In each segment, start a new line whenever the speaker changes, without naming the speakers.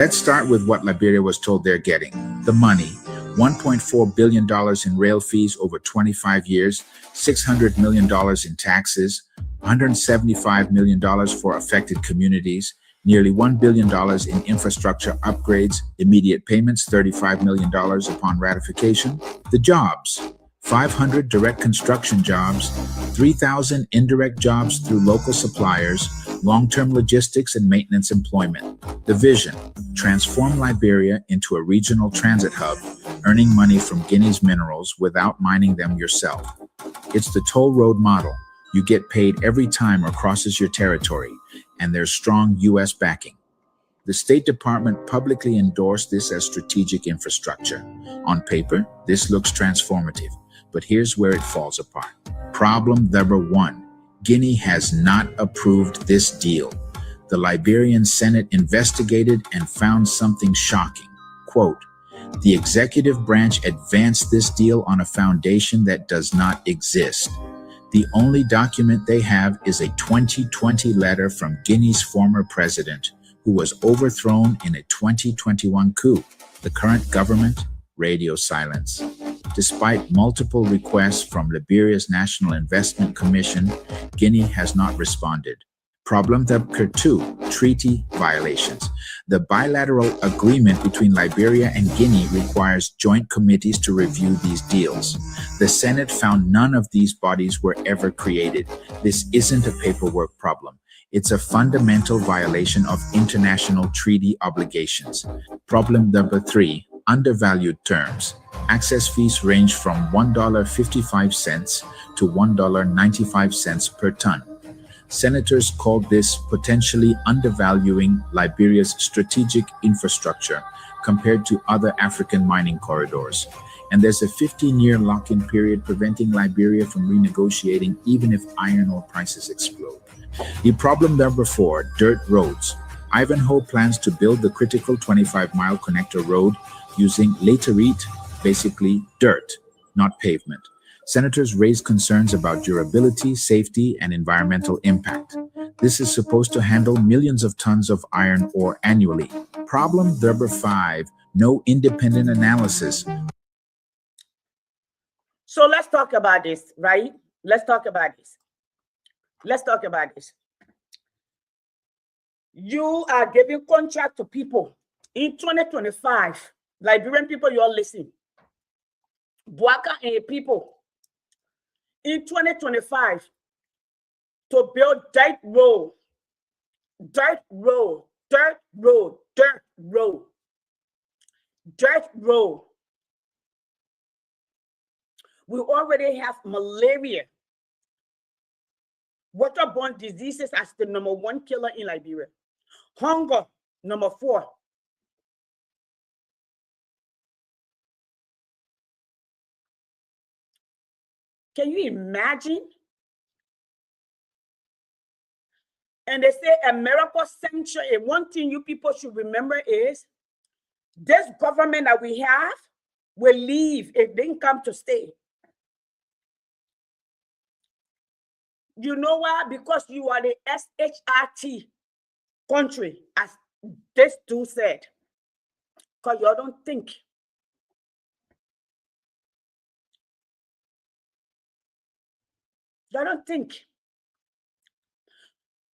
Let's start with what Liberia was told they're getting: the money. $1.4 billion in rail fees over 25 years, $600 million in taxes, $175 million for affected communities, nearly $1 billion in infrastructure upgrades, immediate payments $35 million upon ratification. The jobs: 500 direct construction jobs, 3,000 indirect jobs through local suppliers, long-term logistics and maintenance employment. The vision: transform Liberia into a regional transit hub, earning money from Guinea's minerals without mining them yourself. It's the toll road model. You get paid every time or crosses your territory, and there's strong U.S. backing. The State Department publicly endorsed this as strategic infrastructure. On paper, this looks transformative, but here's where it falls apart. Problem number one: Guinea has not approved this deal. The Liberian Senate investigated and found something shocking. Quote, "The executive branch advanced this deal on a foundation that does not exist. The only document they have is a 2020 letter from Guinea's former president, who was overthrown in a 2021 coup. The current government, radio silence. Despite multiple requests from Liberia's National Investment Commission, Guinea has not responded. Problem number two: treaty violations. The bilateral agreement between Liberia and Guinea requires joint committees to review these deals. The Senate found none of these bodies were ever created. This isn't a paperwork problem. It's a fundamental violation of international treaty obligations. Problem number three: undervalued terms. Access fees range from $1.55 to $1.95 per ton. Senators called this potentially undervaluing Liberia's strategic infrastructure compared to other African mining corridors. And there's a 15-year lock-in period preventing Liberia from renegotiating even if iron ore prices explode. The problem number four: dirt roads. Ivanhoe plans to build the critical 25-mile connector road using laterite, basically dirt, not pavement. Senators raised concerns about durability, safety, and environmental impact. This is supposed to handle millions of tons of iron ore annually. Problem number five: no independent analysis.
So let's talk about this, right? Let's talk about this. You are giving contract to people in 2025. Liberian people, you all listen. Bwaka and people in 2025 to build dirt road. We already have malaria. Waterborne diseases as the number one killer in Liberia. Hunger, number four. Can you imagine? And they say America century. One thing you people should remember is this government that we have will leave if they didn't come to stay. You know why? Because you are the SHRT country, as this two said. Because you don't think. You don't think.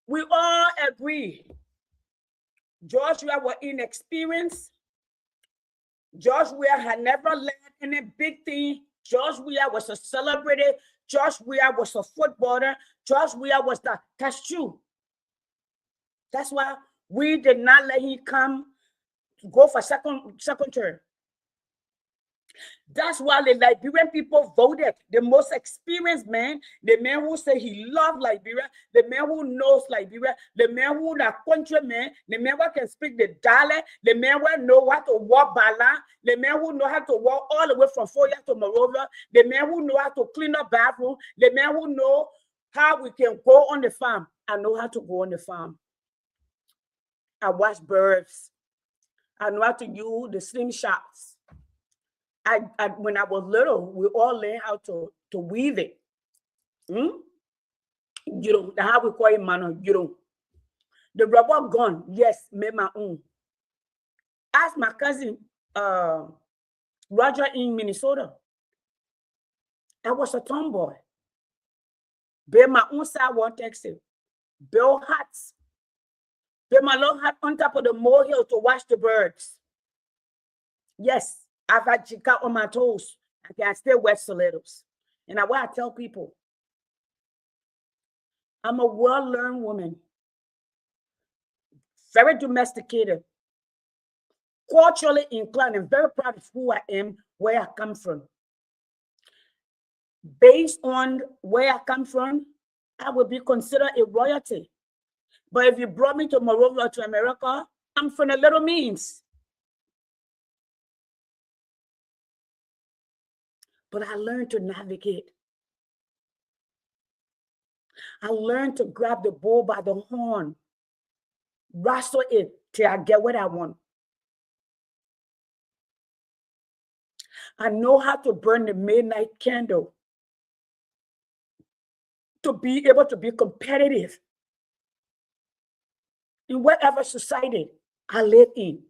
We all agree. Joshua was inexperienced. Joshua had never led any big thing. Joshua was a celebrity. Joshua was a footballer. Joshua was that's true. That's why we did not let him come to go for second term. That's why the Liberian people voted the most experienced man, the man who said he loved Liberia, the man who knows Liberia, the man who is a countryman, the man who can speak the dialect, the man who knows how to walk Bala, the man who knows how to walk all the way from Foya to Monrovia, the man who knows how to clean up bathroom, the man who knows how we can go on the farm. I know how to go on the farm. I watch birds. I know how to use the slingshots. When I was little, we all learned how to weave it. You know, how we call it, man. You know, the rubber gun, yes, made my own. asked my cousin Roger in Minnesota. I was a tomboy. Bear my own sidewalk taxi. Build huts. Build my little hut on top of the molehill to watch the birds. Yes, I've had chica on my toes. I can still wear stilettos. And what I tell people, I'm a well-learned woman. Very domesticated. Culturally inclined and very proud of who I am, where I come from. Based on where I come from, I will be considered a royalty. But if you brought me to Moreover to America, I'm from the little means. But I learned to navigate. I learned to grab the bull by the horn, wrestle it till I get what I want. I know how to burn the midnight candle to be able to be competitive in whatever society I live in.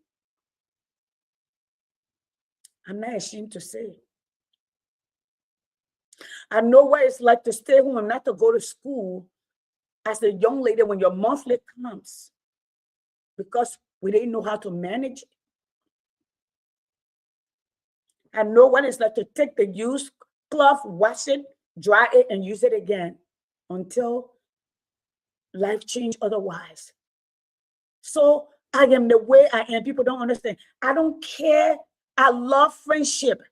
I'm not ashamed to say. I know what it's like to stay home and not to go to school as a young lady when your monthly comes, because we didn't know how to manage it. I know what it's like to take the used cloth, wash it, dry it, and use it again until life changed otherwise. So I am the way I am. People don't understand. I don't care. I love friendship.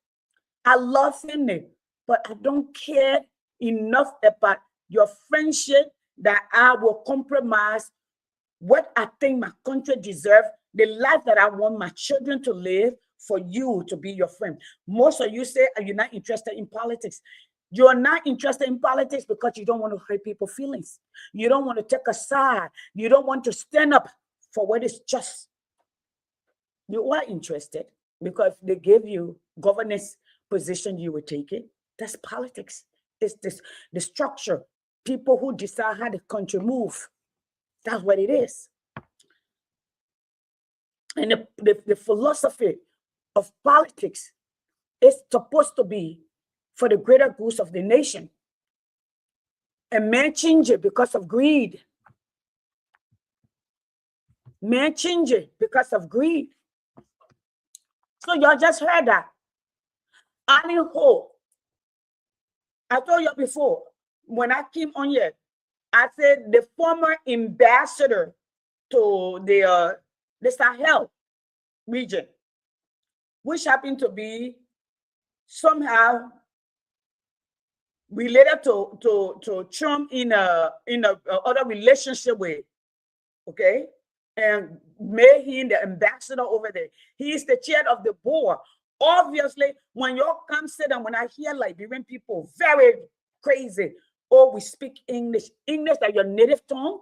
I love family, but I don't care enough about your friendship that I will compromise what I think my country deserves, the life that I want my children to live, for you to be your friend. Most of you say, are you not interested in politics? You're not interested in politics because you don't want to hurt people's feelings. You don't want to take a side. You don't want to stand up for what is just. You are interested because they gave you governance position, you will take it. That's politics. It's this the structure. People who decide how the country move. That's what it is. And the philosophy of politics is supposed to be for the greater good of the nation. And man change it because of greed. Man change it because of greed. So y'all just heard that. Annie Ho. I told you before, when I came on here, I said the former ambassador to the Sahel region, which happened to be somehow related to Trump in a other relationship with, okay, and made him the ambassador over there. He is the chair of the board. Obviously, when you come sit and when I hear Liberian people very crazy, oh, we speak English like your native tongue.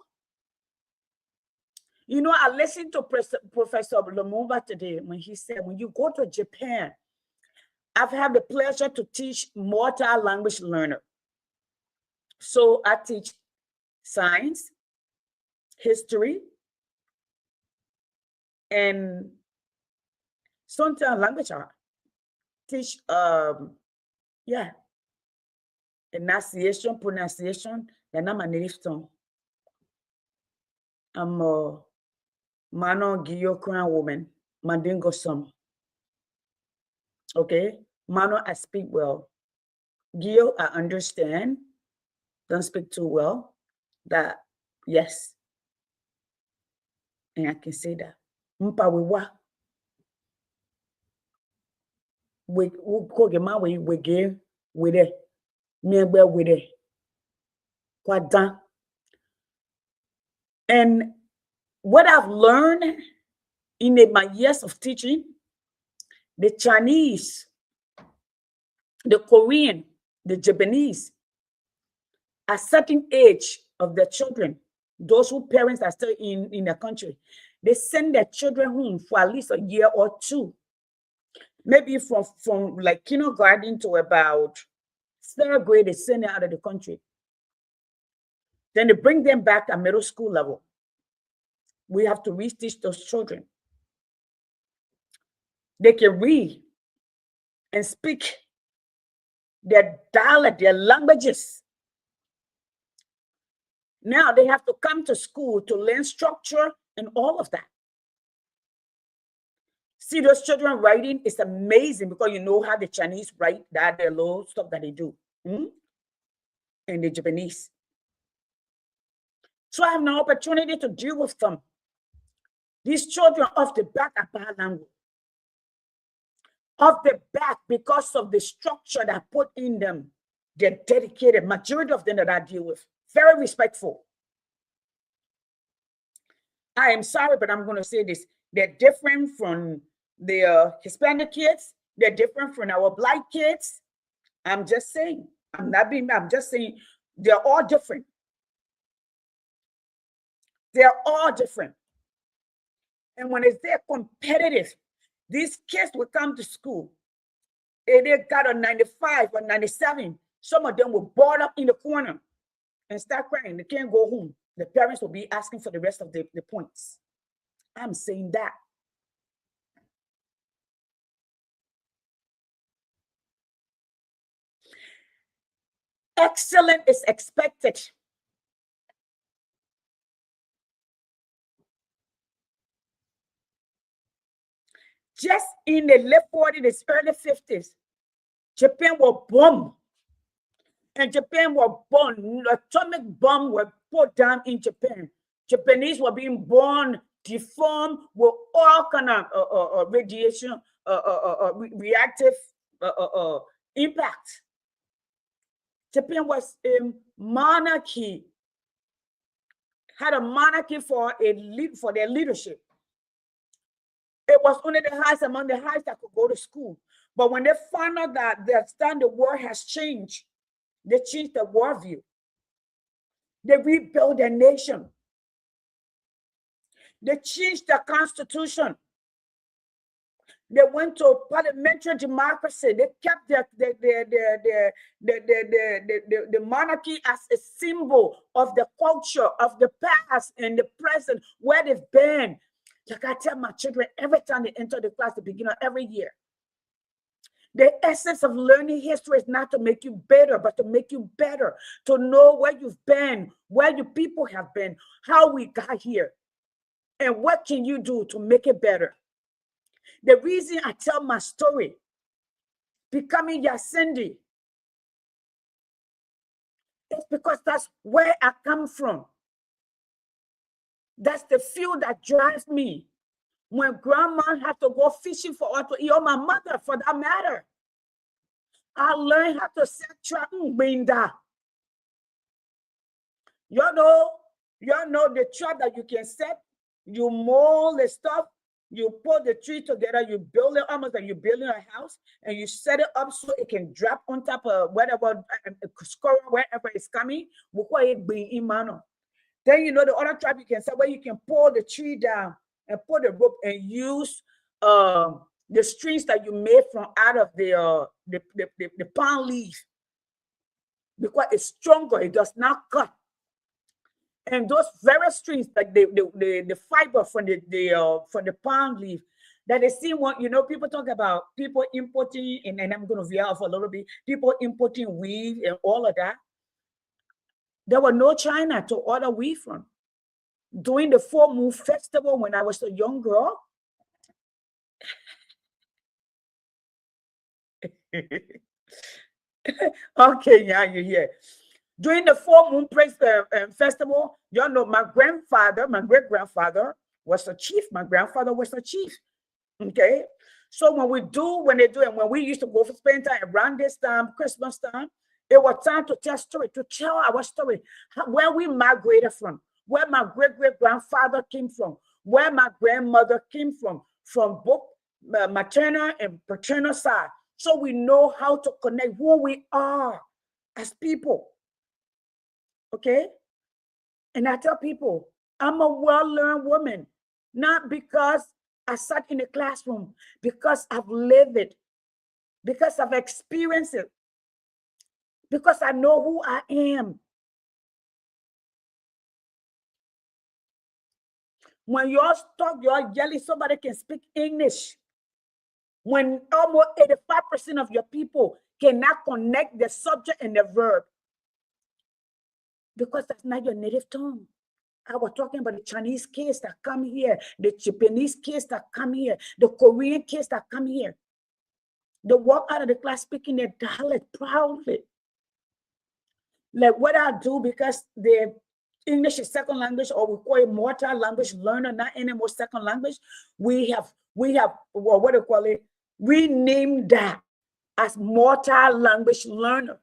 You know, I listened to Professor Lumumba today when he said, when you go to Japan, I've had the pleasure to teach multi-language learner. So I teach science, history, and sometimes language art. Teach, enunciation, pronunciation, they're not my native tongue. I'm a Mano Giyo Crown woman, Mandingo some. Okay, Mano, I speak well. Giyo, I understand. Don't speak too well. That, yes. And I can say that. Mpa wiwa. We go get my way, we give with it. Me with it. Kwadan. And what I've learned in my years of teaching, the Chinese, the Korean, the Japanese, at certain age of their children, those whose parents are still in the country, they send their children home for at least a year or two. Maybe from like kindergarten to about third grade, they send them out of the country. Then they bring them back at middle school level. We have to reteach those children. They can read and speak their dialect, their languages. Now they have to come to school to learn structure and all of that. See those children writing, it's amazing because you know how the Chinese write that their little stuff that they do. And the Japanese. So I have an opportunity to deal with them. These children off the back are bilingual. Off the back because of the structure that I put in them. They're dedicated. Majority of them that I deal with. Very respectful. I am sorry, but I'm going to say this. They're different from the Hispanic kids. They're different from our Black kids. I'm just saying. I'm just saying they're all different. They're all different. And when they're competitive, these kids will come to school and they got a 95 or 97. Some of them will board up in the corner and start crying. They can't go home. The parents will be asking for the rest of the points. I'm saying that. Excellence is expected. Just in the late 40s, early 50s, Japan was bombed. And Japan was born. Atomic bomb were put down in Japan. Japanese were being born, deformed with all kind of radiation, reactive impact. Japan was a monarchy, had a monarchy for their leadership. It was only the highest among the highest that could go to school. But when they found out that the world has changed, they changed the worldview. They rebuilt their nation. They changed the constitution. They went to parliamentary democracy. They kept the monarchy as a symbol of the culture of the past and the present, where they've been. Like I tell my children every time they enter the class, the beginning of every year. The essence of learning history is not to make you better, but to make you better, to know where you've been, where your people have been, how we got here, and what can you do to make it better. The reason I tell my story, becoming Yasindi, is because that's where I come from. That's the fuel that drives me. When grandma had to go fishing for us to eat, or my mother for that matter, I learned how to set trap in Binda. You know the trap that you can set. You mold the stuff, you put the tree together, you build it almost like you're building a house, and you set it up so it can drop on top of whatever squirrel, wherever it's coming. Then you know the other trap you can set where you can pull the tree down and put the rope and use the strings that you made from out of the palm leaf, because it's stronger, it does not cut. And those very strings, like the fiber from the palm leaf, that they see what people talk about people importing, and I'm going to veer off a little bit, people importing weave and all of that. There were no China to order weave from. During the full moon festival when I was a young girl, okay, yeah, you're here. During the full moon festival, my grandfather, my great-grandfather was a chief. My grandfather was a chief. Okay. So when we used to go for spend time around this time, Christmas time, it was time to tell story, to tell our story, where we migrated from, where my great-great-grandfather came from, where my grandmother came from both maternal and paternal side. So we know how to connect who we are as people. Okay? And I tell people, I'm a well-learned woman, not because I sat in the classroom, because I've lived it, because I've experienced it, because I know who I am. When you're stuck, you're yelling, somebody can speak English. when almost 85% of your people cannot connect the subject and the verb because that's not your native tongue. I was talking about the Chinese kids that come here, the Japanese kids that come here, the Korean kids that come here. They walk out of the class speaking their dialect proudly. Like what I do, because the English is second language, or we call it multi-language learner, not anymore second language. We have well, what do you call it? We name that as multi-language learner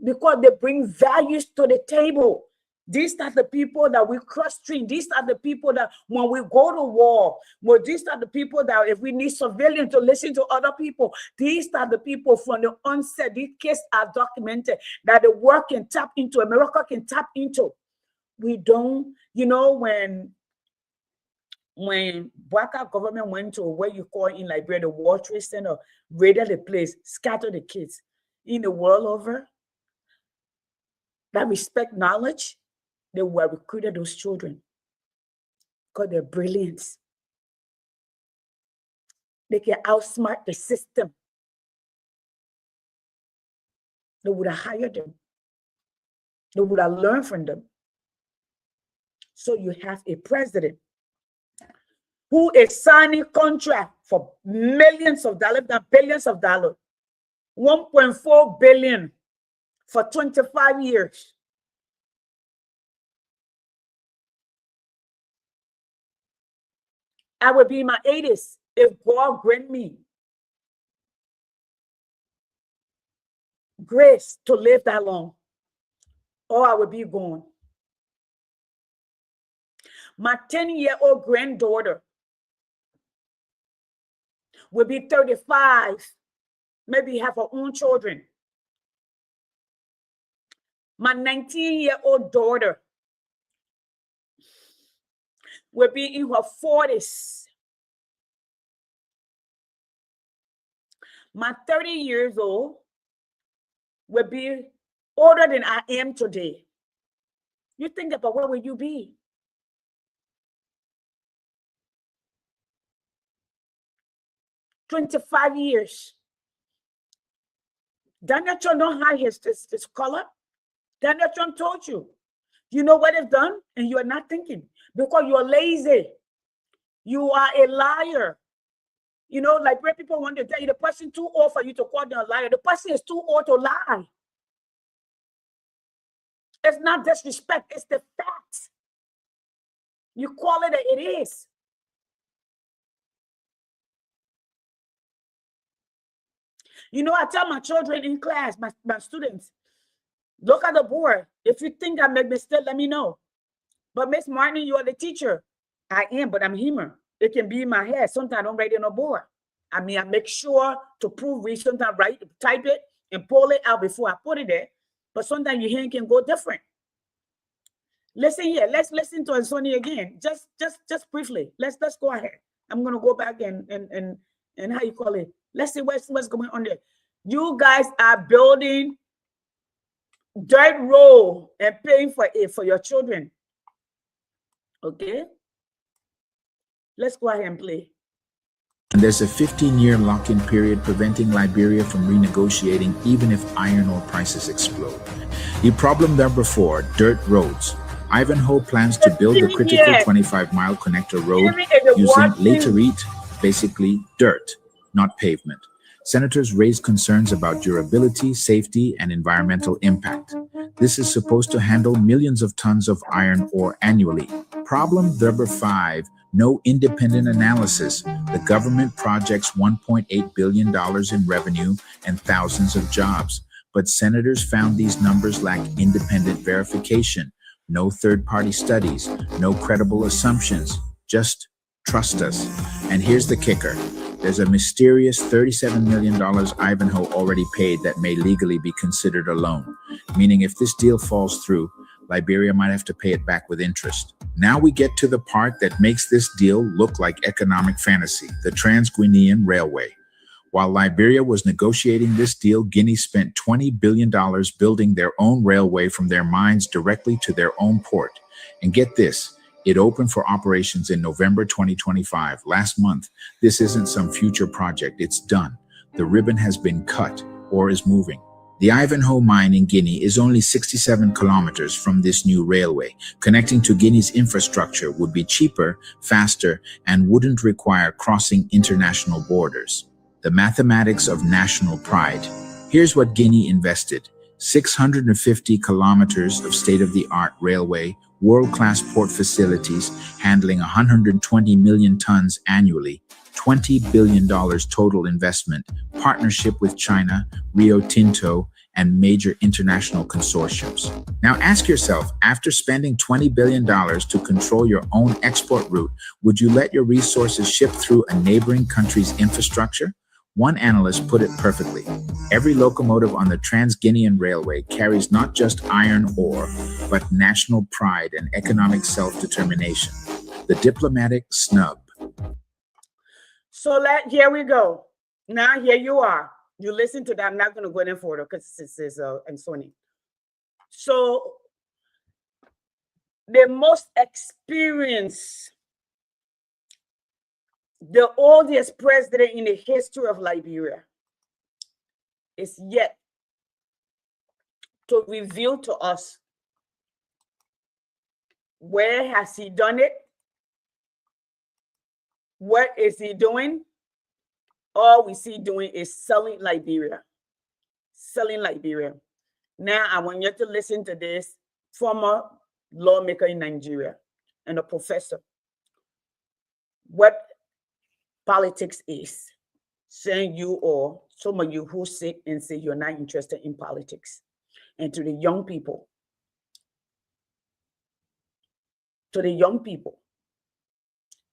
because they bring values to the table. These are the people that we cross-train. These are the people that when we go to war, well, these are the people that if we need civilians to listen to other people, these are the people from the onset. These cases are documented that the world can tap into, America can tap into. We don't, you know, when Bouaka government went to where you call in Liberia, the World Trade Center, raided the place, scattered the kids in the world over, that respect knowledge, they were recruited those children because they're brilliant. They can outsmart the system. They would have hired them. They would have learned from them. So you have a president who is signing contract for millions of dollars, not billions of dollars, 1.4 billion for 25 years. I will be in my 80s if God grant me grace to live that long, or I will be gone. My 10-year-old granddaughter will be 35, maybe have her own children. My 19-year-old daughter will be in her 40s. My 30 years old will be older than I am today. You think about where will you be? "25 years. Daniel Trump don't hide his color. Daniel Trump told you. You know what they've done? And you are not thinking because you're lazy. You are a liar. You know, like where people want to tell you the person too old for you to call them a liar. The person is too old to lie. It's not disrespect, it's the fact. You call it as it is. You know, I tell my children in class, my students, look at the board. If you think I make mistake, let me know. But Miss Martin, you are the teacher. I am, but I'm human. It can be in my head. Sometimes I don't write it on a board. I mean, I make sure to prove read, sometimes write, type it, and pull it out before I put it there. But sometimes your hand can go different. Listen here. Let's listen to Ansonia again. Just briefly. Let's go ahead. I'm gonna go back and how you call it. Let's see what's going on there. You guys are building dirt road and paying for it for your children. Okay. Let's go ahead and play.
And there's a 15-year lock-in period preventing Liberia from renegotiating even if iron ore prices explode. The problem number 4, dirt roads. Ivanhoe plans to build a critical 25-mile connector road using laterite, basically dirt, not pavement. Senators raised concerns about durability, safety, and environmental impact. This is supposed to handle millions of tons of iron ore annually. Problem number 5, no independent analysis. The government projects $1.8 billion in revenue and thousands of jobs. But senators found these numbers lack independent verification. No third-party studies, no credible assumptions. Just trust us. And here's the kicker. There's a mysterious $37 million Ivanhoe already paid that may legally be considered a loan, meaning if this deal falls through, Liberia might have to pay it back with interest. Now we get to the part that makes this deal look like economic fantasy, the Trans-Guinean Railway. While Liberia was negotiating this deal, Guinea spent $20 billion building their own railway from their mines directly to their own port. And get this, It opened for operations in November 2025, last month. This isn't some future project, it's done. The ribbon has been cut or is moving. The Ivanhoe mine in Guinea is only 67 kilometers from this new railway. Connecting to Guinea's infrastructure would be cheaper, faster, and wouldn't require crossing international borders. The mathematics of national pride. Here's what Guinea invested: 650 kilometers of state-of-the-art railway, world-class port facilities handling 120 million tons annually, $20 billion total investment, partnership with China, Rio Tinto, and major international consortiums. Now ask yourself, after spending $20 billion to control your own export route, would you let your resources ship through a neighboring country's infrastructure? One analyst put it perfectly: every locomotive on the Trans-Guinean Railway carries not just iron ore, but national pride and economic self-determination. The diplomatic snub.
So here we go. Now here you are. You listen to that. I'm not going to go any further because this is Sony. So the most experienced, the oldest president in the history of Liberia is yet to reveal to us where has he done it, what is he doing. All we see doing is selling Liberia. Now I want you to listen to this former lawmaker in Nigeria and a professor. What politics is, saying you, or some of you who sit and say you're not interested in politics. And to the young people,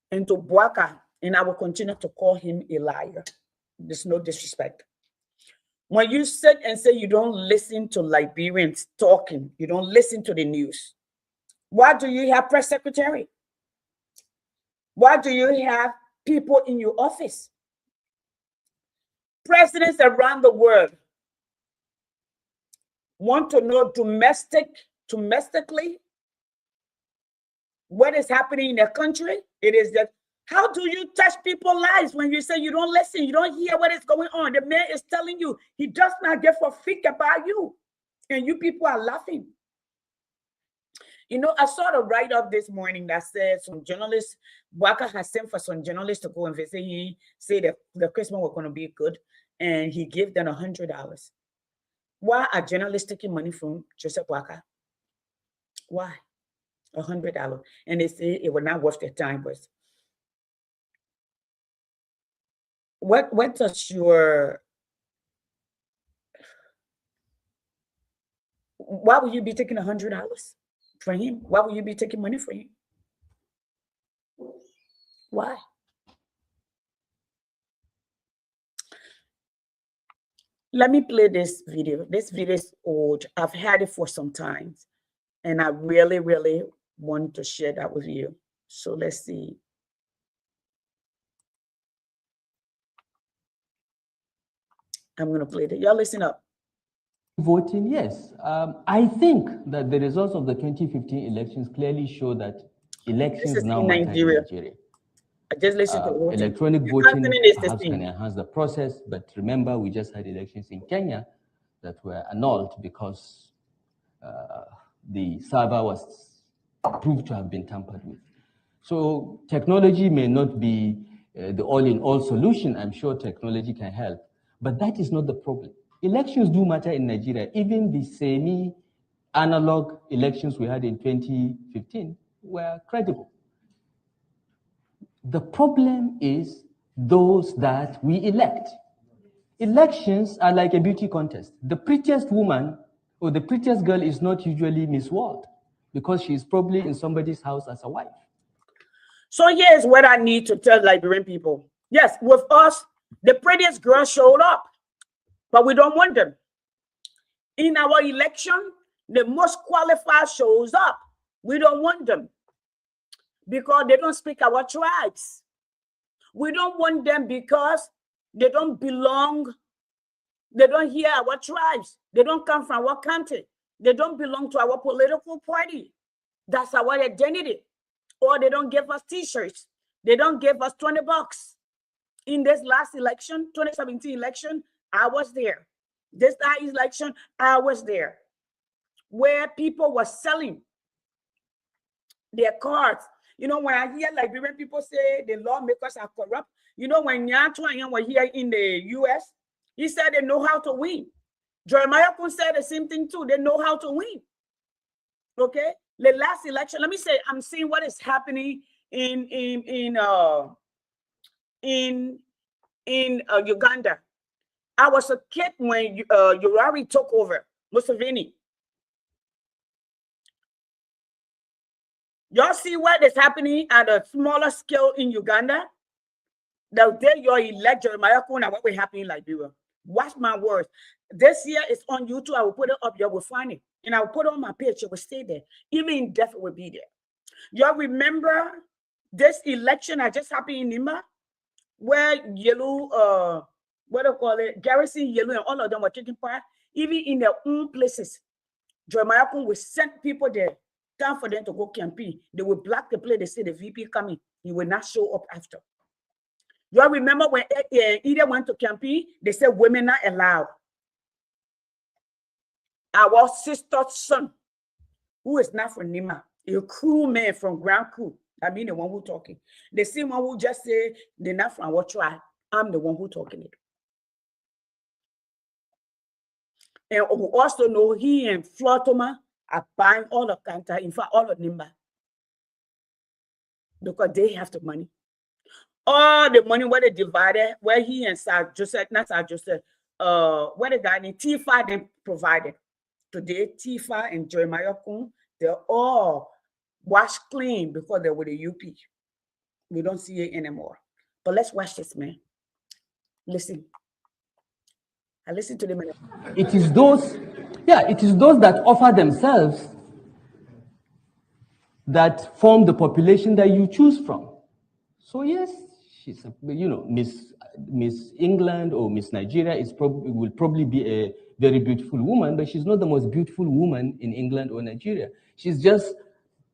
and to Bwaka, and I will continue to call him a liar. There's no disrespect. When you sit and say you don't listen to Liberians talking, you don't listen to the news, why do you have press secretary? Why do you have people in your office? Presidents around the world want to know domestically what is happening in their country. It is that, how do you touch people's lives when you say you don't listen, you don't hear what is going on? The man is telling you he does not give a freak about you, and you people are laughing. You know, I saw a write-up this morning that said some journalists, Bwaka has sent for some journalists to go and visit. He said that the Christmas was going to be good, and he gave them $100. Why are journalists taking money from Joseph Bwaka? Why? $100. And they say it was not worth their time. But what does your... Why would you be taking $100 for him? Why would you be taking money for him? Why? Let me play this video. This video is old. I've had it for some time, and I really, really want to share that with you. So let's see. I'm going to play it. Y'all listen up.
Voting, yes. I think that the results of the 2015 elections clearly show that elections now matter in Nigeria.
I just listened to voting.
Electronic voting perhaps can enhance the process, but remember, we just had elections in Kenya that were annulled because the server was proved to have been tampered with. So technology may not be the all-in-all solution. I'm sure technology can help, but that is not the problem. Elections do matter in Nigeria. Even the semi-analog elections we had in 2015 were credible. The problem is those that we elect. Elections are like a beauty contest. The prettiest woman or the prettiest girl is not usually Miss World because she's probably in somebody's house as a wife.
So here's what I need to tell Liberian people. Yes, with us, the prettiest girl showed up, but we don't want them. In our election, the most qualified shows up. We don't want them because they don't speak our tribes. We don't want them because they don't belong. They don't hear our tribes. They don't come from our country. They don't belong to our political party. That's our identity. Or they don't give us t-shirts. They don't give us $20. In this last election, 2017 election, I was there. This election, I was there. Where people were selling their cards. You know, when I hear Liberian people say the lawmakers are corrupt, you know, when Nyan Twanyang were here in the US, he said they know how to win. Jeremiah Kun said the same thing too. They know how to win. Okay, the last election. Let me say, I'm seeing what is happening in Uganda. I was a kid when Yoweri took over Museveni. Y'all see what is happening at a smaller scale in Uganda? The day you elect Jeremiah Kuna, what will happen in Liberia? Watch my words. This year it's on YouTube. I will put it up. You will find it. And I will put it on my page. It will stay there. Even in death, it will be there. Y'all remember this election that just happened in Nima? Where Yellow, what do you call it? Garrison, Yellow, and all of them were taking part. Even in their own places. Jeremiah Kuna will send people there. Time for them to go campaign. They will block the place. They say the VP coming. He will not show up after. You all remember when Ida went to campaign, they said women not allowed. Our sister's son, who is not from Nima, a crewman from Ground Crew. I mean the one who talking. The same one who just say they're not from our tribe. I'm the one who talking it. And we also know he and Flotoma are buying all of Kanta, in fact, all of Nimba. Because they have the money. All the money where they divided, where he and Sir Joseph, not Sir Joseph, where the guy named Tifa they provided. Today, Tifa and Jeremiah Kun, they're all washed clean because they were the UP. We don't see it anymore. But let's watch this, man. Listen. I listen to them.
It is those, it is those that offer themselves that form the population that you choose from. So yes, she's, Miss England or Miss Nigeria will probably be a very beautiful woman, but she's not the most beautiful woman in England or Nigeria. She's just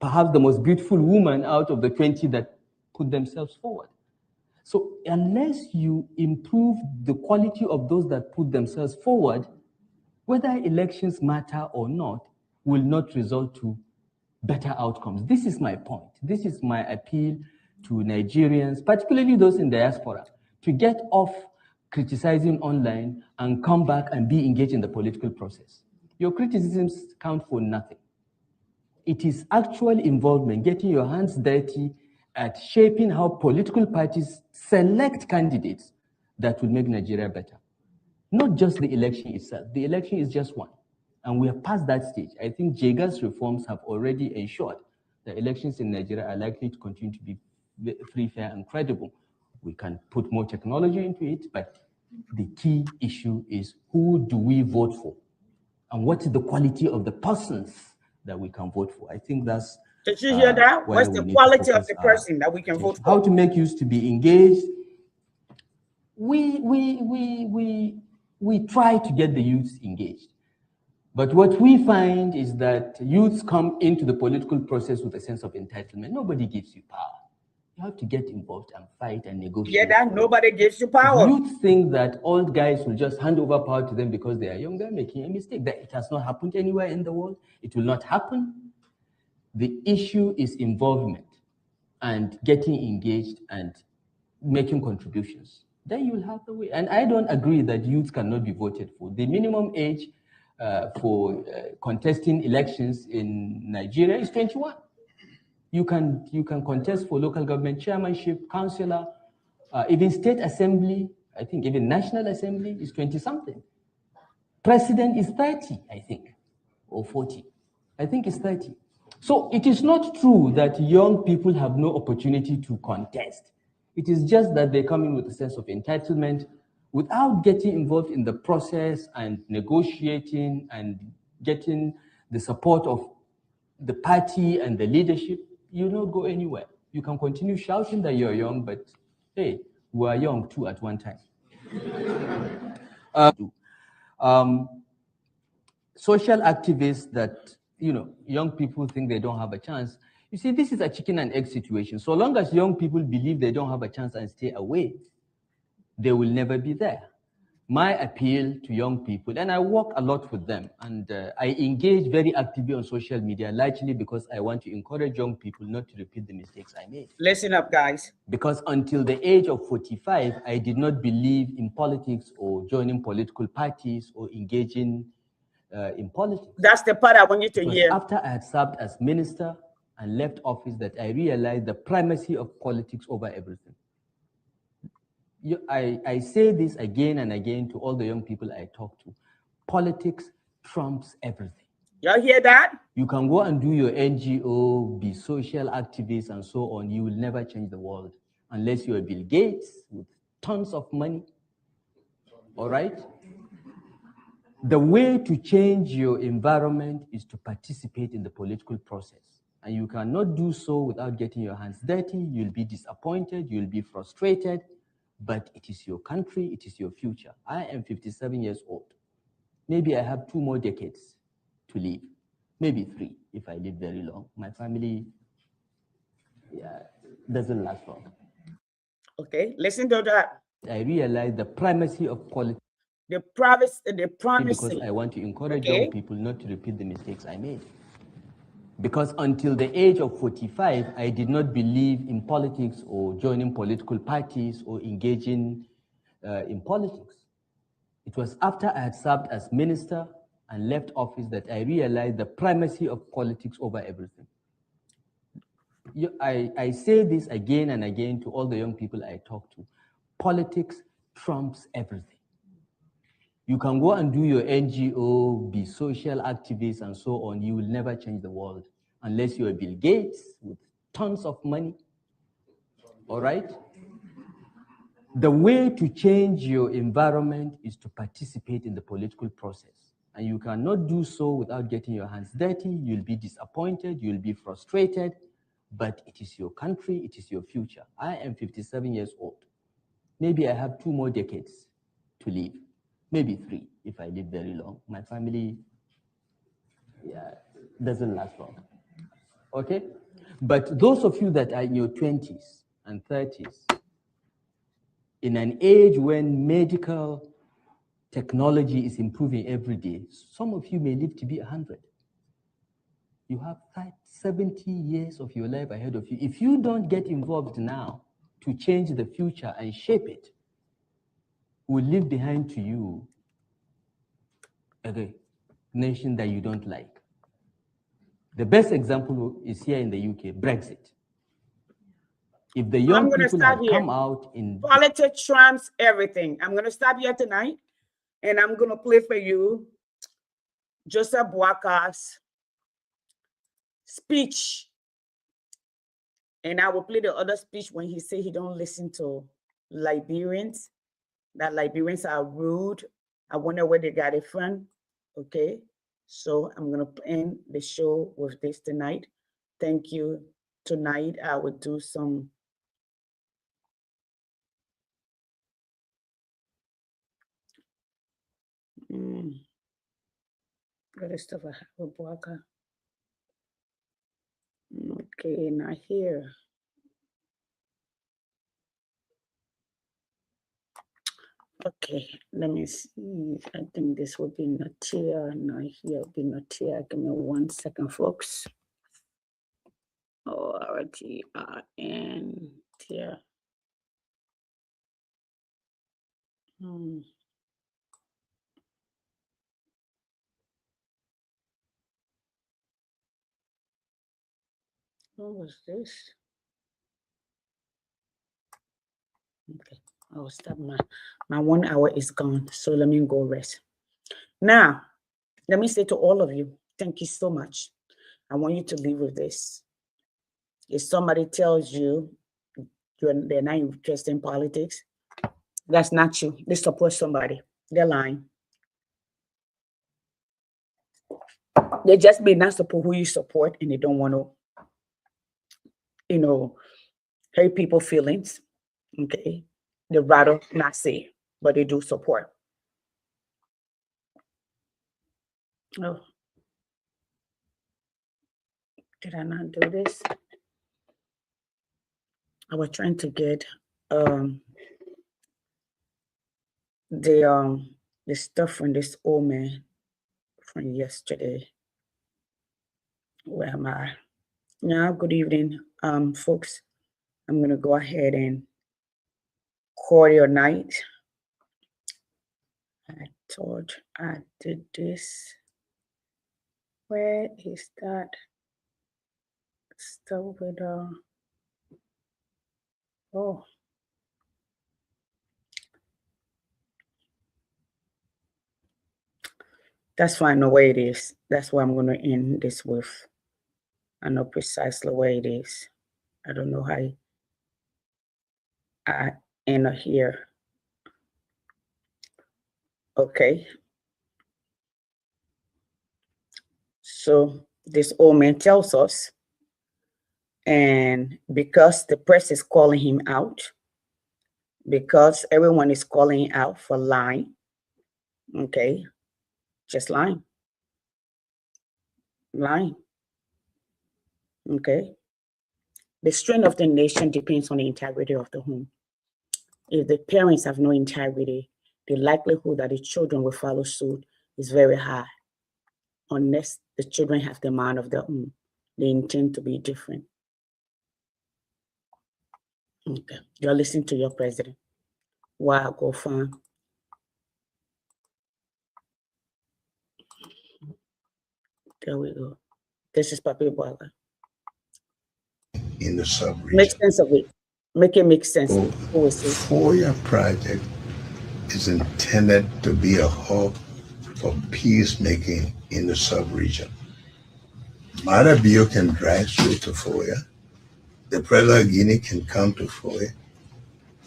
perhaps the most beautiful woman out of the 20 that put themselves forward. So unless you improve the quality of those that put themselves forward, whether elections matter or not, will not result to better outcomes. This is my point. This is my appeal to Nigerians, particularly those in diaspora, to get off criticizing online and come back and be engaged in the political process. Your criticisms count for nothing. It is actual involvement, getting your hands dirty at shaping how political parties select candidates that will make Nigeria better. Not just the election itself. The election is just one. And we are past that stage. I think JGA's reforms have already ensured that elections in Nigeria are likely to continue to be free, fair, and credible. We can put more technology into it, but the key issue is who do we vote for? And what is the quality of the persons that we can vote for? I think that's
Did you hear that? What's the quality of the person that we can vote for?
How to make use to be engaged. We try to get the youth engaged. But what we find is that youths come into the political process with a sense of entitlement. Nobody gives you power. You have to get involved and fight and negotiate.
Yeah, that nobody gives you power.
Youth think that old guys will just hand over power to them because they are younger, making a mistake. That it has not happened anywhere in the world. It will not happen. The issue is involvement and getting engaged and making contributions. Then you'll have the way. And I don't agree that youth cannot be voted for. The minimum age for contesting elections in Nigeria is 21. You can contest for local government chairmanship, councillor, even state assembly. I think even national assembly is 20-something. President is 30, I think, or 40. I think it's 30. So it is not true that young people have no opportunity to contest. It is just that they come in with a sense of entitlement without getting involved in the process and negotiating and getting the support of the party and the leadership. You don't go anywhere. You can continue shouting that you're young, but hey, we are young too at one time. Social activists that, young people think they don't have a chance. You see, this is a chicken and egg situation. So long as young people believe they don't have a chance and stay away, they will never be there. My appeal to young people, and I work a lot with them, and I engage very actively on social media, largely because I want to encourage young people not to repeat the mistakes I made.
Listen up, guys.
Because until the age of 45, I did not believe in politics or joining political parties or engaging in politics.
That's the part I want you to
It was
hear.
after I had served as minister and left office that I realized the primacy of politics over everything. I say this again and again to all the young people I talk to. Politics trumps everything.
Y'all hear that?
You can go and do your NGO, be social activists and so on. You will never change the world unless you're Bill Gates with tons of money. All right? The way to change your environment is to participate in the political process. And you cannot do so without getting your hands dirty. You'll be disappointed, you'll be frustrated, but it is your country, it is your future. I am 57 years old. Maybe I have 2 more decades to live, maybe 3 if I live very long. My family doesn't last long.
Okay, listen to that.
I realize the primacy of politics.
The primacy.
Because I want to encourage young people not to repeat the mistakes I made. Because until the age of 45, I did not believe in politics or joining political parties or engaging in politics. It was after I had served as minister and left office that I realized the primacy of politics over everything. I say this again and again to all the young people I talk to. Politics trumps everything. You can go and do your NGO, be social activists and so on. You will never change the world unless you're Bill Gates with tons of money. All right? The way to change your environment is to participate in the political process. And you cannot do so without getting your hands dirty. You'll be disappointed, you'll be frustrated, but it is your country, it is your future. I am 57 years old. Maybe I have 2 more decades to live. Maybe 3 if I live very long. My family doesn't last long. Okay? But those of you that are in your 20s and 30s, in an age when medical technology is improving every day, some of you may live to be 100. You have 70 years of your life ahead of you. If you don't get involved now to change the future and shape it, will leave behind to you a nation that you don't like. The best example is here in the UK, Brexit. If the young people had come out in...
Politics trumps everything. I'm going to stop here tonight, and I'm going to play for you Joseph Boakar's speech. And I will play the other speech when he said he don't listen to Liberians, that Liberians are rude. I wonder where they got it from. Okay, so I'm going to end the show with this tonight. Thank you. Tonight, I will do some other stuff I have with Boakar. Okay, not here. Okay, let me see. I think this would be not here. Not here, would be not here. Give me 1 second, folks. ORTRN here. What was this? Okay, I'll stop. My 1 hour is gone, so let me go rest. Now, let me say to all of you, thank you so much. I want you to leave with this. If somebody tells you they're not interested in politics, that's not you. They support somebody. They're lying. They just may not support who you support, and they don't want to, hurt people's feelings. Okay, they rather not say, but they do support. Oh, did I not do this? I was trying to get the stuff from this old man from yesterday. Where am I? Now, good evening, folks. I'm gonna go ahead and call your night. I thought I did this. Where is that stuff with oh. That's fine the way it is. That's why I'm gonna end this with. I know precisely where it is. I don't know how I end up here. Okay. So this old man tells us, and because the press is calling him out, because everyone is calling out for lying, okay, just lying, okay. The strength of the nation depends on the integrity of the home. If the parents have no integrity, the likelihood that the children will follow suit is very high, unless the children have the mind of their own. They intend to be different. Okay, you're listening to your president. Wow, go find. There we go. This is Papi Boala.
In the sub-region.
Make sense of it. Make it make sense.
The FOIA project is intended to be a hub for peacemaking in the sub-region. Mada Bio can drive straight to FOIA. The President of Guinea can come to FOIA.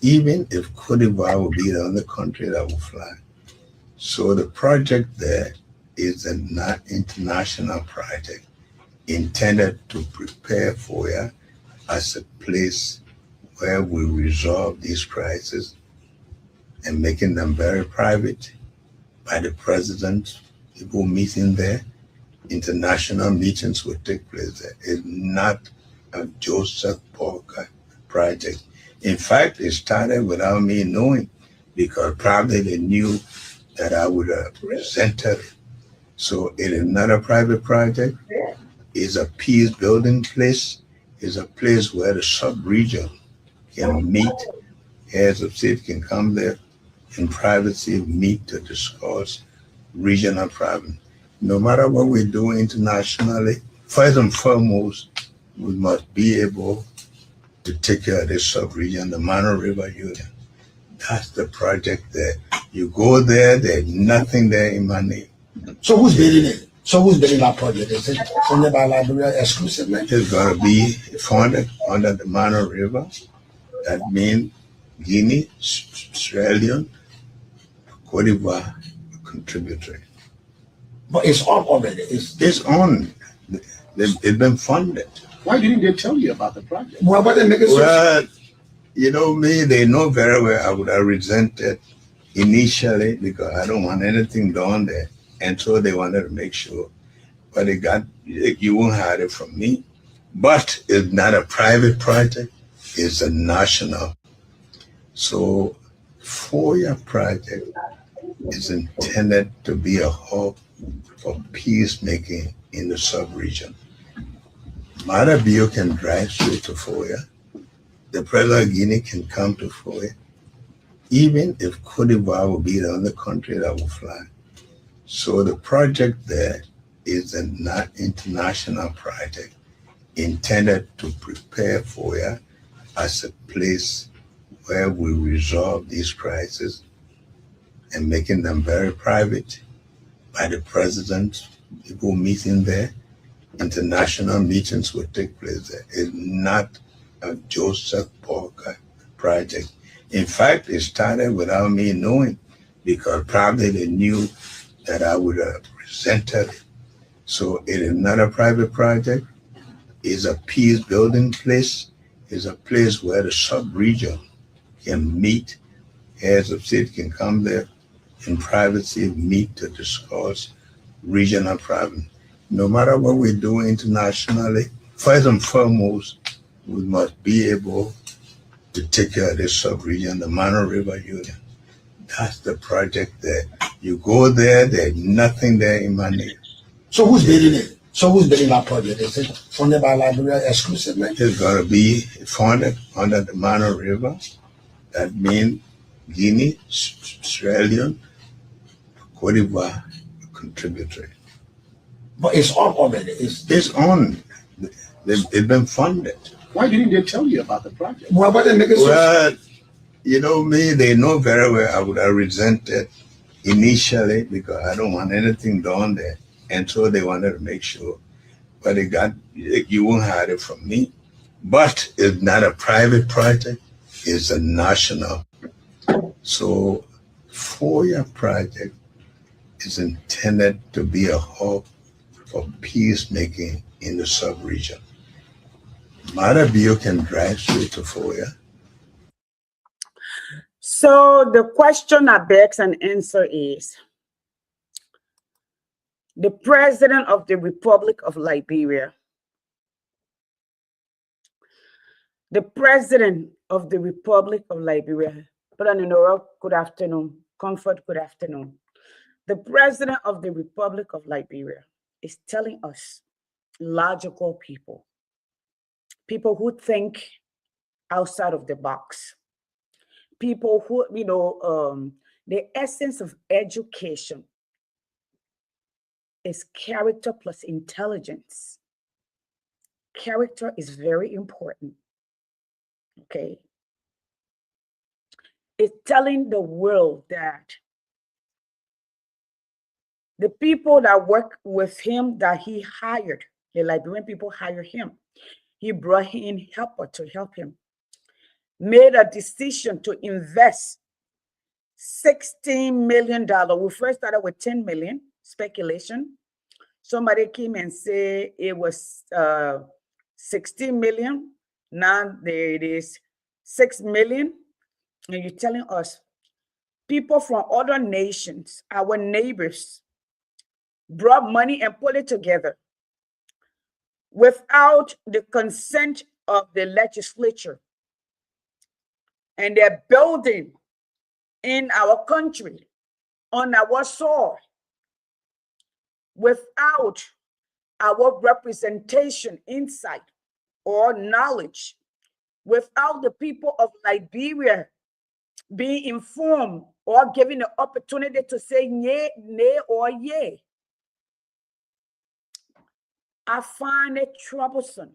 Even if Cote d'Ivoire will be the only country that will fly. So the project there is an international project intended to prepare FOIA as a place where we resolve these crises and making them very private by the president, people meeting there, international meetings will take place there. It's not a Joseph Parker project. In fact, it started without me knowing, because probably they knew that I would have presented it. So it is not a private project. It's a peace building place. It's a place where the sub-region can meet. Heads of state can come there in privacy, meet to discuss regional problems. No matter what we do internationally, first and foremost, we must be able to take care of this sub-region, the Mano River Union. That's the project there. You go there, there's nothing there in my name.
So who's building it? So who's building that project? Is it funded by Liberia exclusively?
It's going to be funded under the Mano River. That means Guinea, Sierra Leone, Cote d'Ivoire contributory.
But it's on already.
It's on. It's been funded.
Why didn't they tell you about the project?
Well, what they make it
Well, you know me, they know very well I would have resented initially because I don't want anything done there. And so they wanted to make sure. But they got, you won't hide it from me. But it's not a private project, it's a national. So FOIA project is intended to be a hub for peacemaking in the sub-region. Mada Bio can drive straight to FOIA. The President of Guinea can come to FOIA. Even if Cote d'Ivoire will be the only country that will fly. So the project there is an international project intended to prepare FOIA as a place where we resolve these crises and making them very private by the president, people meeting there, international meetings will take place there. It's not a Joseph Parker project. In fact, it started without me knowing, because probably they knew that I would have presented it. So it is not a private project. It's a peace building place. It's a place where the sub-region can meet. Heads of state can come there in privacy, meet to discuss regional problems. No matter what we do internationally, first and foremost, we must be able to take care of this sub-region, the Mano River Union. That's the project there. You go there, there's nothing there in my name.
So who's bidding it? So who's bidding that project? Is it funded by Liberia exclusively?
It's going to be funded under the Mano River. That means Guinea, Sierra Leone, Cote d'Ivoire contributory.
But it's on already.
It's on. It's been funded.
Why didn't they tell you about the project?
Well, but then niggas
Well, you know me, they know very well I would have resented initially because I don't want anything done there. And so they wanted to make sure. But you won't hide it from me. But it's not a private project, it's a national. So FOIA project is intended to be a hub for peacemaking in the sub-region. Matabio can drive straight to FOIA.
So the question that begs an answer is, the President of the Republic of Liberia, the President of the Republic of Liberia, good afternoon, Comfort, good afternoon. The President of the Republic of Liberia is telling us, logical people who think outside of the box, people who, the essence of education is character plus intelligence. Character is very important, okay? It's telling the world that the people that work with him that he hired, the Liberian people hired him, he brought in helper to help him, made a decision to invest $16 million. We first started with 10 million, speculation. Somebody came and said it was 16 million. Now there it is 6 million. And you're telling us people from other nations, our neighbors, brought money and put it together without the consent of the legislature. And they're building in our country, on our soil, without our representation, insight, or knowledge, without the people of Liberia being informed or given the opportunity to say yay, nay, or yay. I find it troublesome,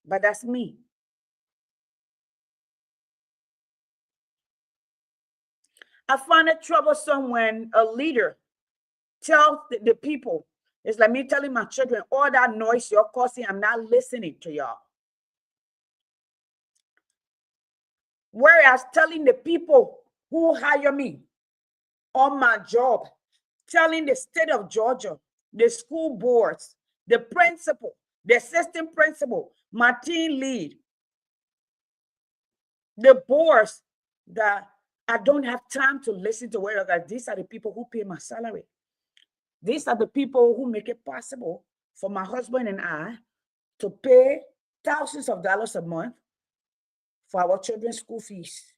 but that's me. I find it troublesome when a leader tells the people, it's like me telling my children, all that noise you're causing, I'm not listening to y'all. Whereas telling the people who hire me on my job, telling the state of Georgia, the school boards, the principal, the assistant principal, my team lead, the boards, that I don't have time to listen to where these are the people who pay my salary. These are the people who make it possible for my husband and I to pay thousands of dollars a month for our children's school fees.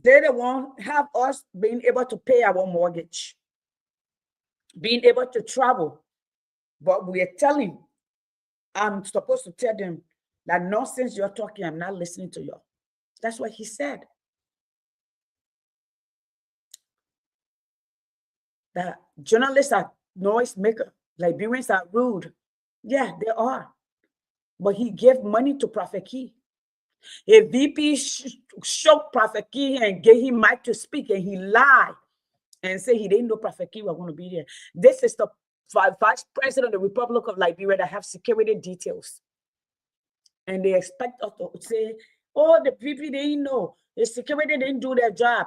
They don't want have us being able to pay our mortgage, being able to travel. But we are telling, I'm supposed to tell them that nonsense you're talking, I'm not listening to you. That's what he said. That journalists are noise maker, Liberians are rude. Yeah, they are. But he gave money to Prophet Key. A VP shocked Prophet Key and gave him mic to speak, and he lied and said he didn't know Prophet Key was going to be there. This is the vice president of the Republic of Liberia that have security details. And they expect us to say, oh, the VP didn't know. The security didn't do their job.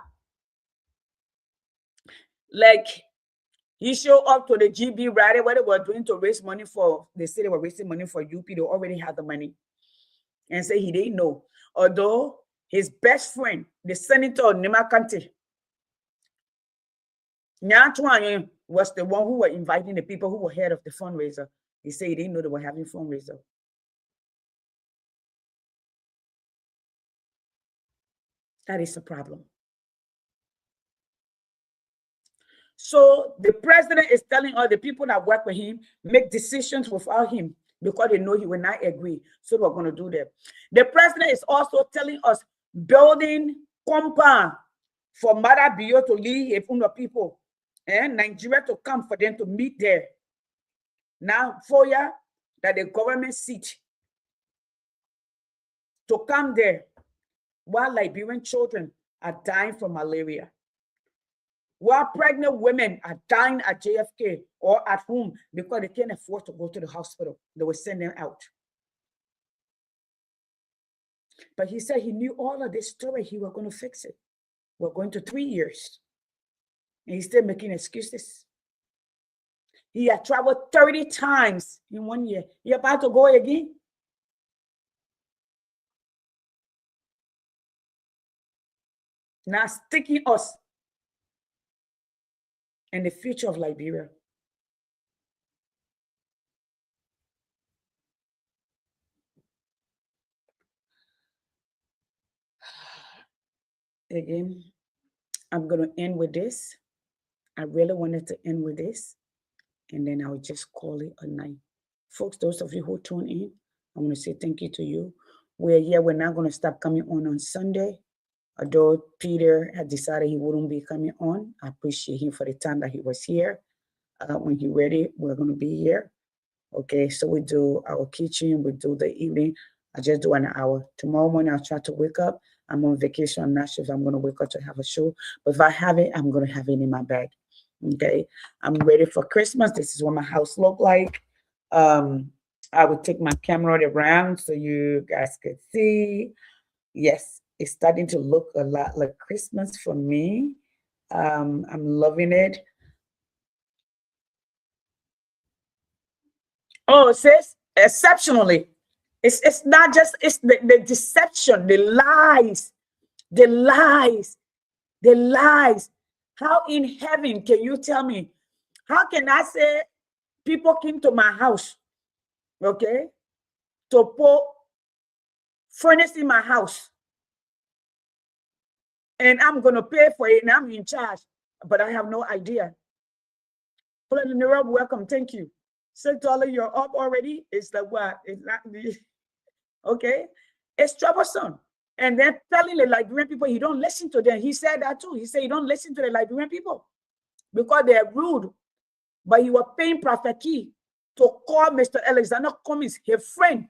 Like, he showed up to the GB rally where they were doing to raise money for, they said they were raising money for UP. They already had the money. And say he didn't know. Although his best friend, the senator of Nima County, Nyatwan, was the one who were inviting the people who were head of the fundraiser. He said he didn't know they were having fundraiser. That is a problem. So the president is telling all the people that work with him, make decisions without him because they know he will not agree. So we're going to do that. The president is also telling us building compound for Mother Bio to leave the people and Nigeria to come for them to meet there. Now, for ya, that the government seat to come there while Liberian children are dying from malaria, while pregnant women are dying at JFK or at home because they can't afford to go to the hospital. They will send them out. But he said he knew all of this story. He was going to fix it. We're going to 3 years. And he's still making excuses. He had traveled 30 times in 1 year. He about to go again. Now sticking us in the future of Liberia. Again, I'm going to end with this. I really wanted to end with this. And then I would just call it a night. Folks, those of you who tune in, I want to say thank you to you. We're here. We're not going to stop coming on Sunday. Although Peter had decided he wouldn't be coming on, I appreciate him for the time that he was here. When he's ready, we're going to be here. Okay, so we do our kitchen, we do the evening. I just do an hour. Tomorrow morning, I'll try to wake up. I'm on vacation. I'm not sure if I'm going to wake up to have a show. But if I have it, I'm going to have it in my bag. Okay, I'm ready for Christmas. This is what my house look like. I would take my camera around so you guys could see. Yes, it's starting to look a lot like Christmas for me. I'm loving it. Oh, it says exceptionally. It's not just, it's the deception, the lies. How in heaven can you tell me? How can I say people came to my house, okay, to put furnace in my house, and I'm going to pay for it, and I'm in charge, but I have no idea. Welcome, thank you. $6, you're up already. It's like what? It's not okay. It's troublesome. And then telling the Liberian people, you don't listen to them. He said that too. He said you don't listen to the Liberian people because they're rude. But he was paying Prophet Key to call Mr. Alexander Cummings, his friend,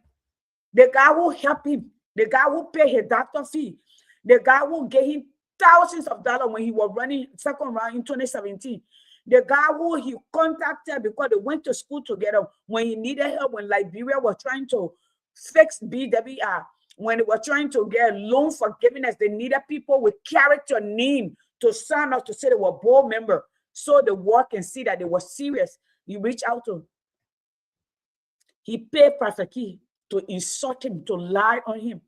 the guy who helped him, the guy who paid his doctor fee, the guy who gave him thousands of dollars when he was running second round in 2017. The guy who he contacted because they went to school together when he needed help, when Liberia was trying to fix BWR, when they were trying to get loan forgiveness, they needed people with character name to sign up to say they were board member so the world can see that they were serious. You reach out to him. He paid Prophet Key to insult him, to lie on him.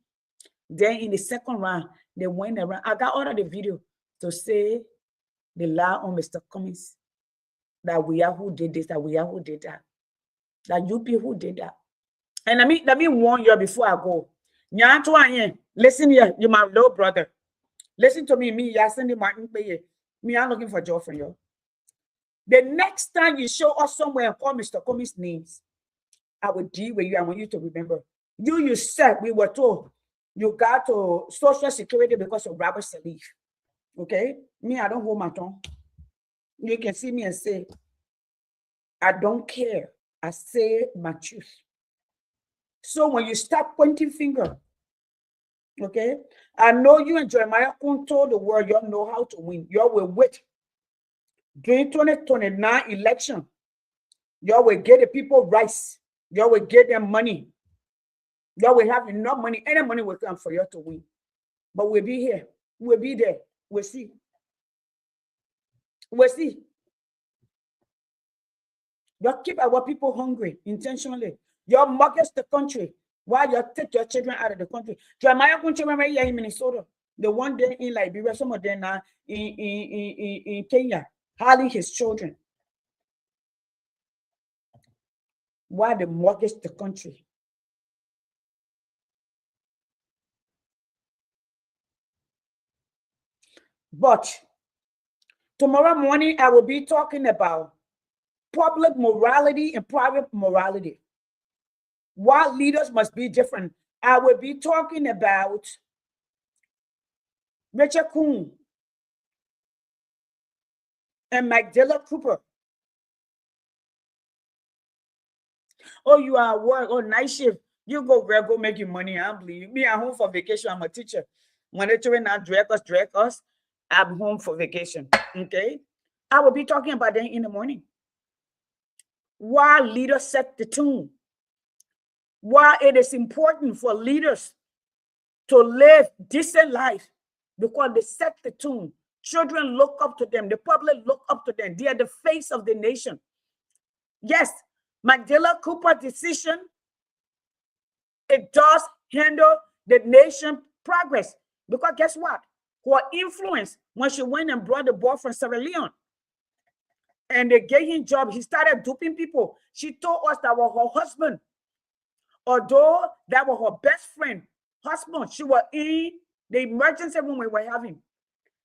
Then in the second round, they went around. I got all of the video to say they lie on Mr. Cummings. That we are who did this, that we are who did that. That you be who did that. And let me warn you before I go. Listen here, you're my little brother. Listen to me, Yasin Martin. Me, I'm looking for a job from you. The next time you show us somewhere and call Mr. Cummings' names, I will deal with you. I want you to remember. You said we were told you got to Social Security because of Robert Salif. Okay? Me, I don't hold my tongue. You can see me and say, I don't care. I say my truth. So when you start pointing finger, okay, I know you and Jeremiah told the world you know how to win. You will wait. During 2029 election, you will get the people rights. You will get them money. You will have enough money. Any money will come for you to win. But we'll be here. We'll be there. We'll see. We'll see. You keep our people hungry intentionally. You mortgage the country while you take your children out of the country. Jeremiah here in Minnesota, the one day in Liberia, some of them now in Kenya, hardly his children. Why they mortgage the country? But tomorrow morning, I will be talking about public morality and private morality. Why leaders must be different. I will be talking about Richard Kuhn and Magdala Cooper. Oh, you are at work, oh, night shift. You go, girl, go make your money. I believe me. I'm home for vacation. I'm a teacher. When the children not drag us, I'm home for vacation. Okay. I will be talking about that in the morning. Why leaders set the tone. Why it is important for leaders to live decent life, because they set the tone. Children look up to them. The public look up to them. They are the face of the nation. Yes, Magdala Cooper decision, it does handle the nation progress. Because guess what? Her influence, when she went and brought the boy from Sierra Leone, and they gave him job, he started duping people. She told us that was her husband. Although that was her best friend, husband, she was in the emergency room we were having.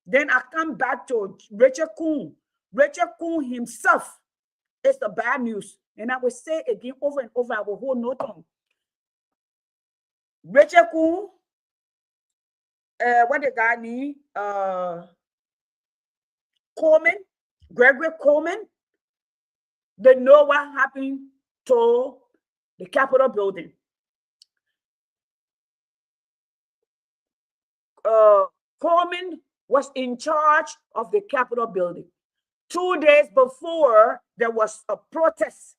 Then I come back to Richard Kuhn. Richard Kuhn himself is the bad news. And I will say again over and over, I will hold no tongue. Richard Kuhn, what the guy need? Coleman, Gregory Coleman. They know what happened to the Capitol building. Coleman was in charge of the Capitol building. 2 days before, there was a protest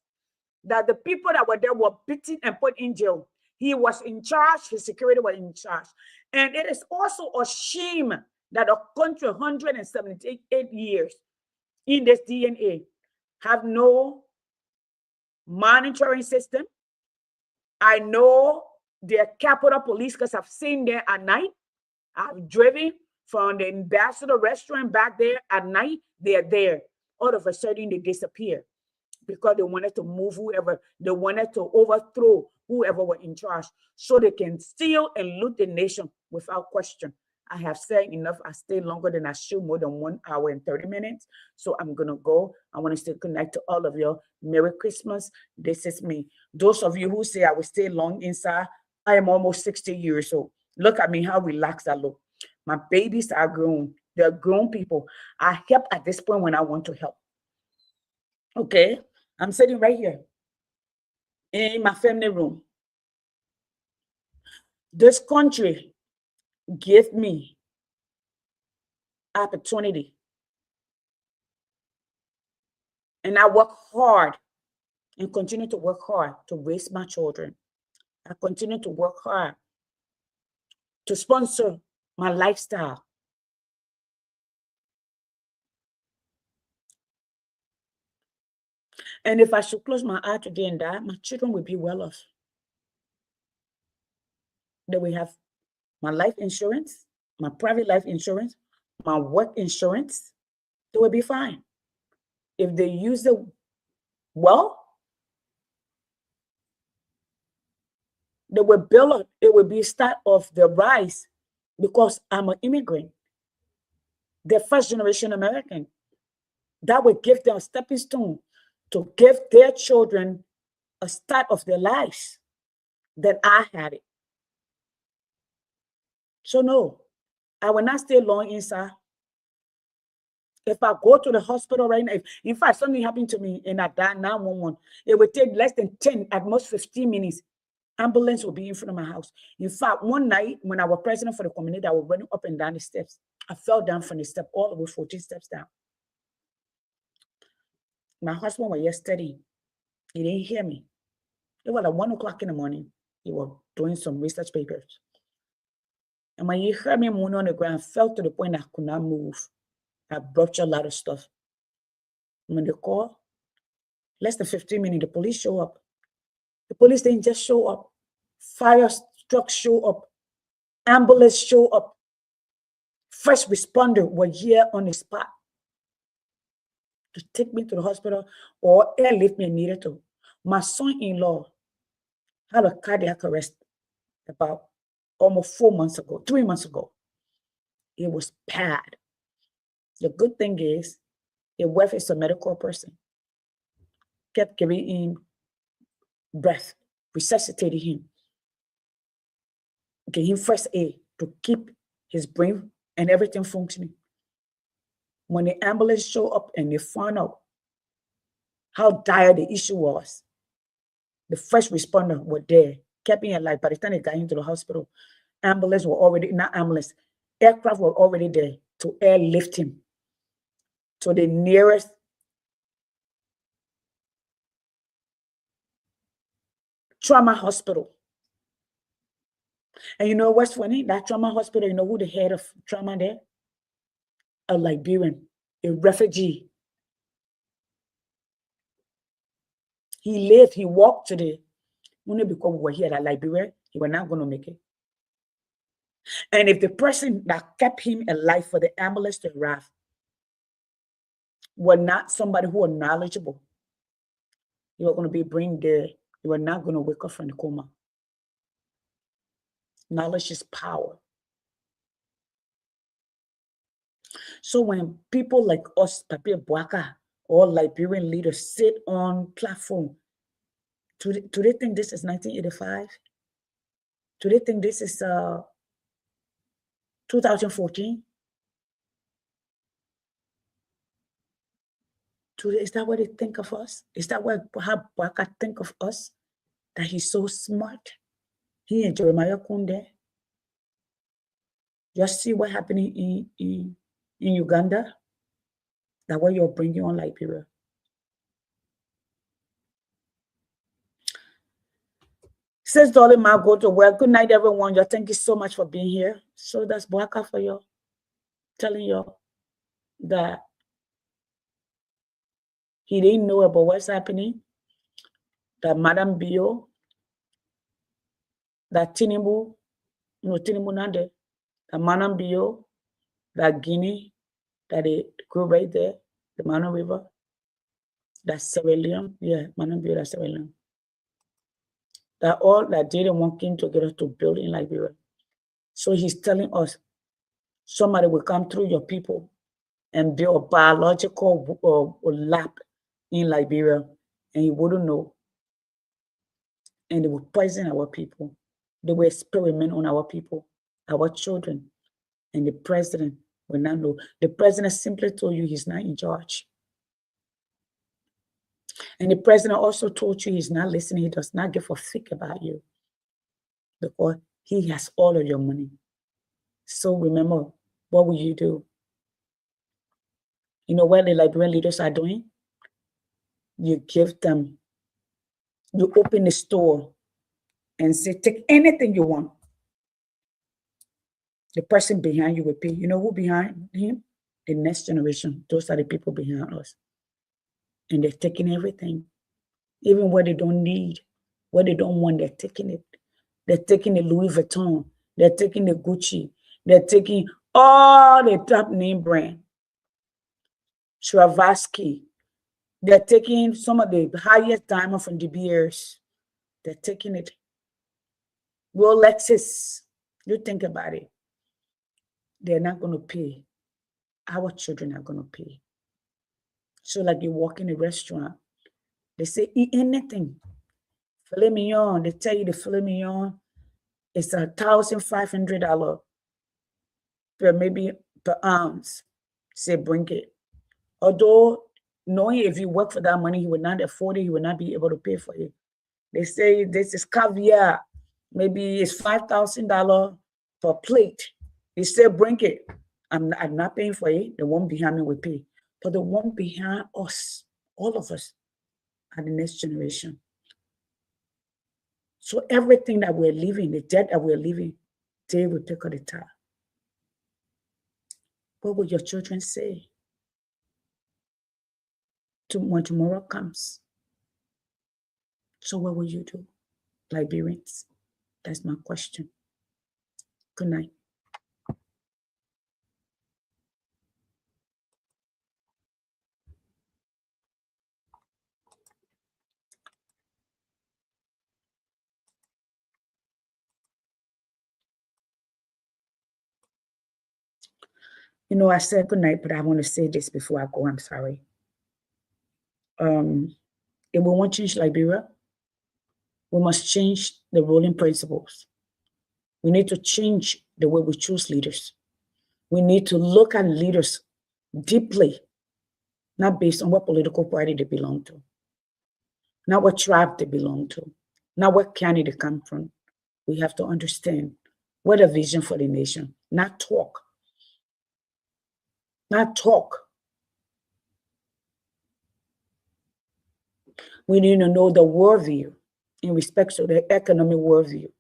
that the people that were there were beaten and put in jail. He was in charge, his security was in charge. And it is also a shame that a country 178 years in this DNA have no monitoring system. I know their Capitol Police, because I've seen them at night. I've driven from the Ambassador restaurant back there at night. They're there. All of a sudden, they disappear because they wanted to move whoever, they wanted to overthrow whoever were in charge so they can steal and loot the nation without question. I have said enough. I stayed longer than I should, more than 1 hour and 30 minutes. So I'm going to go. I want to stay connected to all of you. Merry Christmas. This is me. Those of you who say I will stay long inside, I am almost 60 years old. Look at me, how relaxed I look. My babies are grown. They're grown people. I help at this point when I want to help. Okay? I'm sitting right here in my family room. This country gave me opportunity. And I work hard and continue to work hard to raise my children. I continue to work hard to sponsor my lifestyle. And if I should close my eye today and die, my children will be well off. They will have my life insurance, my private life insurance, my work insurance. They will be fine. If they use it well, they will build up. It will be start of the rise because I'm an immigrant. They're first generation American. That will give them a stepping stone to give their children a start of their lives than I had it. So no, I will not stay long inside. If I go to the hospital right now, if in fact something happened to me and I die 911, it would take less than 10, at most 15 minutes. Ambulance will be in front of my house. In fact, one night when I was president for the community, I was running up and down the steps. I fell down from the step all the way 14 steps down. My husband was yesterday. He didn't hear me. It was like 1 o'clock in the morning. He was doing some research papers. And when he heard me moaning on the ground, I fell to the point I could not move. I brought you a lot of stuff. When they call, less than 15 minutes, the police show up. The police didn't just show up. Fire trucks show up. Ambulance show up. First responder was here on the spot to take me to the hospital or airlift me needed to. My son-in-law had a cardiac arrest about almost 4 months ago, 3 months ago. It was bad. The good thing is, the wife is a medical person, kept giving him breath, resuscitating him, giving him first aid to keep his brain and everything functioning. When the ambulance showed up and they found out how dire the issue was, the first responder were there, kept him alive. By the time they got into the hospital, ambulance were already, not ambulance, aircraft were already there to airlift him to the nearest trauma hospital. And you know what's funny? That trauma hospital, you know who the head of trauma there? A Liberian, a refugee. He lived, he walked to the, only because we were here at Liberia, he was not going to make it. And if the person that kept him alive for the ambulance to arrive were not somebody who was knowledgeable, he was going to be bring there, he was not going to wake up from the coma. Knowledge is power. So when people like us, Papi Boaka, or Liberian leaders sit on platform, do they think this is 1985? Do they think this is 2014? Is that what they think of us? Is that how Boaka think of us? That he's so smart? He and Jeremiah Kunde. Just see what happened in Uganda. That what you're bringing on Liberia. Says Dolly Ma, go to work. Good night, everyone. You thank you so much for being here. So that's Boaka for you, telling you that he didn't know about what's happening. That Madam Bio, that Tinubu Nande, that Madam Bio, that Guinea, that they grew right there, the Mano River, that Sierra Leone, yeah, Madam Bio, that Sierra Leone. That all that didn't want came together to build in Liberia. So he's telling us somebody will come through your people and build a biological lab in Liberia, and he wouldn't know. And they would poison our people. They will experiment on our people, our children, and the president will not know. The president simply told you he's not in charge. And the president also told you he's not listening. He does not give a fuck about you because he has all of your money. So remember, what will you do? You know what the Liberian leaders are doing? You give them, you open the store and say, take anything you want. The person behind you will pay. You know who behind him? The next generation. Those are the people behind us. And they're taking everything. Even what they don't need, what they don't want, they're taking it. They're taking the Louis Vuitton. They're taking the Gucci. They're taking all the top name brand. Swarovski. They're taking some of the highest diamond from De Beers. They're taking it. Rolexes. You think about it. They're not going to pay. Our children are going to pay. So like you walk in a restaurant, they say, eat anything. Filet mignon, they tell you the filet mignon is $1,500 per ounce. Say, bring it. Although knowing if you work for that money, you will not afford it, you will not be able to pay for it. They say this is caviar. Maybe it's $5,000 per plate. They say, bring it. I'm not paying for it. The one behind me will pay. But the one behind us, all of us, are the next generation. So everything that we're living, the debt that we're living, they will pick up the tab. What will your children say when tomorrow comes? So what will you do, Liberians? That's my question. Good night. You know, I said good night, but I want to say this before I go. I'm sorry. If we want to change Liberia, we must change the ruling principles. We need to change the way we choose leaders. We need to look at leaders deeply, not based on what political party they belong to, not what tribe they belong to, not what county they come from. We have to understand what a vision for the nation, not talk. Not talk. We need to know the worldview in respect to the economic worldview.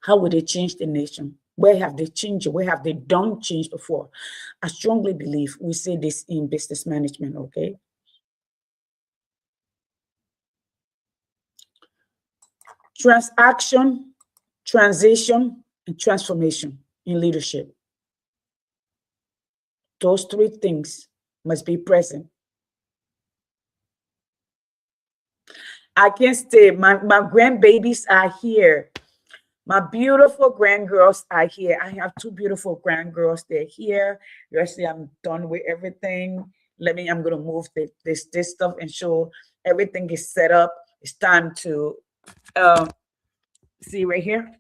How will they change the nation? Where have they changed it? Where have they done change before? I strongly believe we say this in business management, okay? Transaction, transition, and transformation in leadership. Those three things must be present. I can't stay. My grandbabies are here. My beautiful grandgirls are here. I have two beautiful grandgirls. They're here. You see, I'm done with everything. I'm going to move this stuff and show everything is set up. It's time to see right here.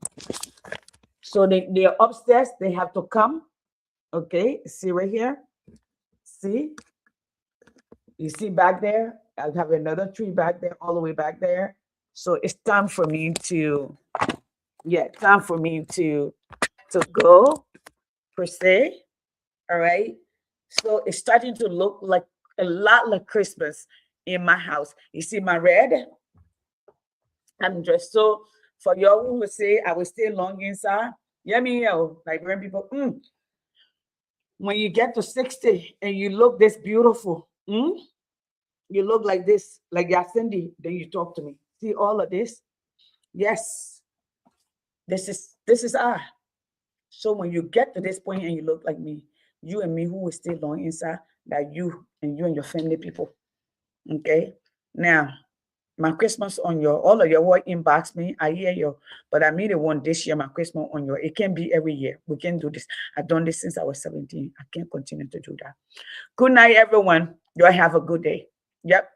So they're upstairs. They have to come. Okay, see right here. See? You see back there? I have another tree back there, all the way back there. So it's time for me to, time for me to go, per se. All right. So it's starting to look like a lot like Christmas in my house. You see my red? I'm dressed. So for y'all who would say I will stay long inside, Liberian people, when you get to 60 and you look this beautiful, you look like this, like Yacindy, then you talk to me. See all of this? Yes. This is I. So when you get to this point and you look like me, you and me who will stay long inside, that you and your family people. Okay? Now, my Christmas on all of your work inbox me, I hear you, but I made it one this year, my Christmas on your, it can be every year. We can do this. I've done this since I was 17. I can't continue to do that. Good night, everyone. Y'all have a good day. Yep.